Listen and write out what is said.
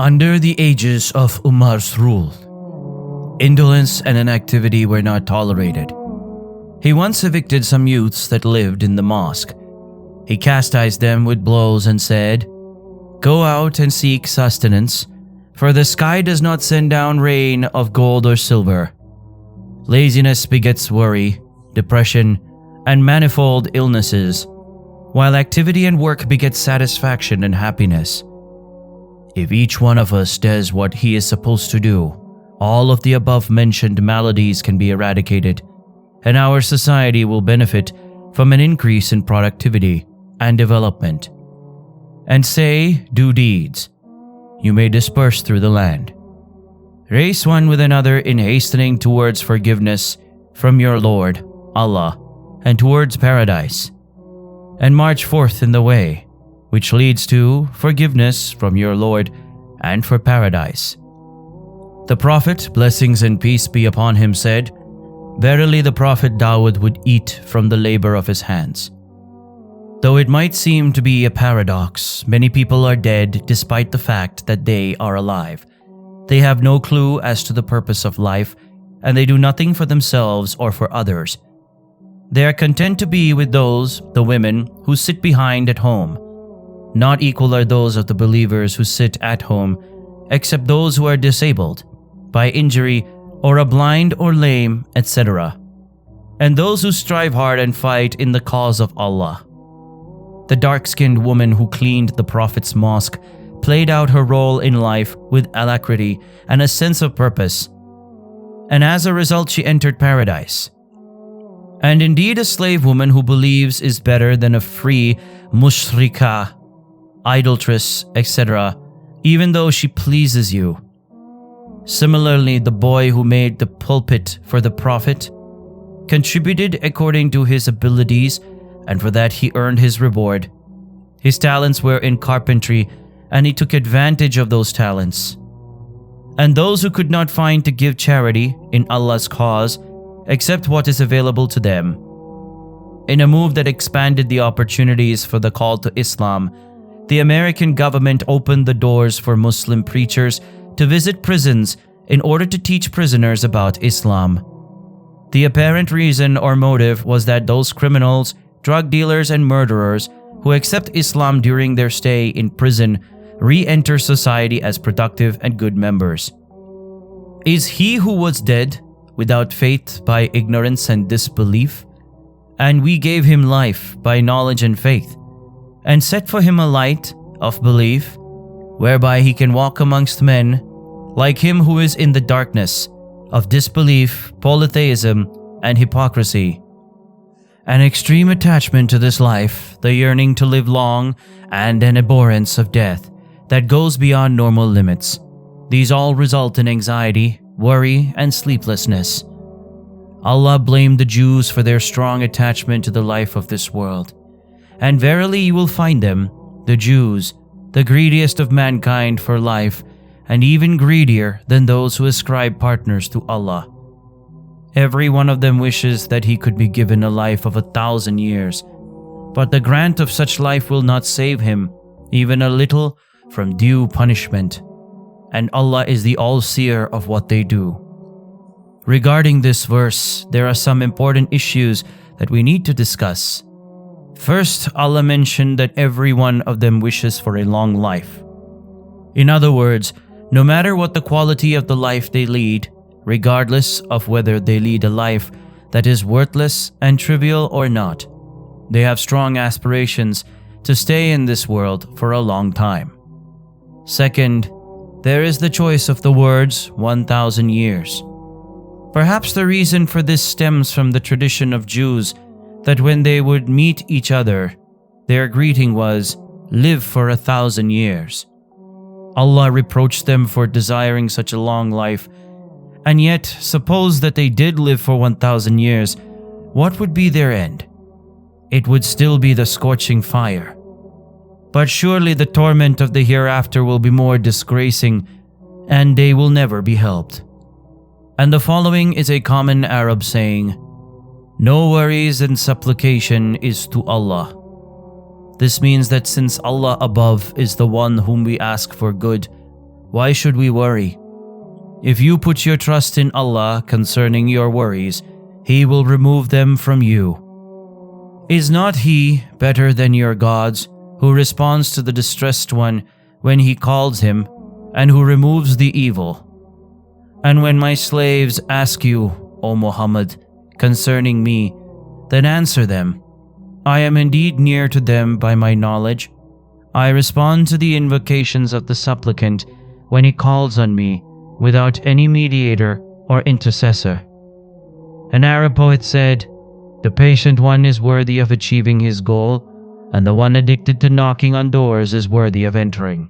Under the aegis of Umar's rule, indolence and inactivity were not tolerated. He once evicted some youths that lived in the mosque. He chastised them with blows and said, "Go out and seek sustenance, for the sky does not send down rain of gold or silver. Laziness begets worry, depression, and manifold illnesses, while activity and work beget satisfaction and happiness. If each one of us does what he is supposed to do, all of the above-mentioned maladies can be eradicated, and our society will benefit from an increase in productivity and development. And say, do deeds. You may disperse through the land. Race one with another in hastening towards forgiveness from your Lord, Allah, and towards paradise. And march forth in the way, which leads to forgiveness from your Lord and for paradise." The Prophet, blessings and peace be upon him, said, "Verily the Prophet Dawood would eat from the labor of his hands." Though it might seem to be a paradox, many people are dead despite the fact that they are alive. They have no clue as to the purpose of life, and they do nothing for themselves or for others. They are content to be with those, the women, who sit behind at home. Not equal are those of the believers who sit at home, except those who are disabled by injury or are blind or lame, etc., and those who strive hard and fight in the cause of Allah. The dark-skinned woman who cleaned the Prophet's mosque played out her role in life with alacrity and a sense of purpose, and as a result she entered paradise. And indeed a slave woman who believes is better than a free mushrikah, idolatress, etc., even though she pleases you. Similarly, the boy who made the pulpit for the Prophet contributed according to his abilities, and for that he earned his reward. His talents were in carpentry, and he took advantage of those talents. And those who could not find to give charity in Allah's cause except what is available to them. In a move that expanded the opportunities for the call to Islam, the American government opened the doors for Muslim preachers to visit prisons in order to teach prisoners about Islam. The apparent reason or motive was that those criminals, drug dealers, and murderers who accept Islam during their stay in prison re-enter society as productive and good members. Is he who was dead without faith by ignorance and disbelief? And we gave him life by knowledge and faith, and set for him a light of belief, whereby he can walk amongst men, like him who is in the darkness of disbelief, polytheism, and hypocrisy. An extreme attachment to this life, the yearning to live long, and an abhorrence of death that goes beyond normal limits. These all result in anxiety, worry, and sleeplessness. Allah blamed the Jews for their strong attachment to the life of this world. And verily you will find them, the Jews, the greediest of mankind for life, and even greedier than those who ascribe partners to Allah. Every one of them wishes that he could be given a life of 1,000 years, but the grant of such life will not save him, even a little, from due punishment. And Allah is the all-seer of what they do. Regarding this verse, there are some important issues that we need to discuss. First, Allah mentioned that every one of them wishes for a long life. In other words, no matter what the quality of the life they lead, regardless of whether they lead a life that is worthless and trivial or not, they have strong aspirations to stay in this world for a long time. Second, there is the choice of the words 1,000 years. Perhaps the reason for this stems from the tradition of Jews that when they would meet each other, their greeting was, "Live for 1,000 years." Allah reproached them for desiring such a long life, and yet suppose that they did live for 1,000 years, what would be their end? It would still be the scorching fire. But surely the torment of the hereafter will be more disgracing, and they will never be helped. And the following is a common Arab saying, "No worries and supplication is to Allah." This means that since Allah above is the one whom we ask for good, Why should we worry? If you put your trust in Allah concerning your worries, He will remove them from you. Is not He better than your gods, who responds to the distressed one when he calls him, and who removes the evil? And when my slaves ask you, O Muhammad, concerning me, then answer them, I am indeed near to them by my knowledge. I respond to the invocations of the supplicant when he calls on me, without any mediator or intercessor. An Arab poet said, "The patient one is worthy of achieving his goal, and the one addicted to knocking on doors is worthy of entering."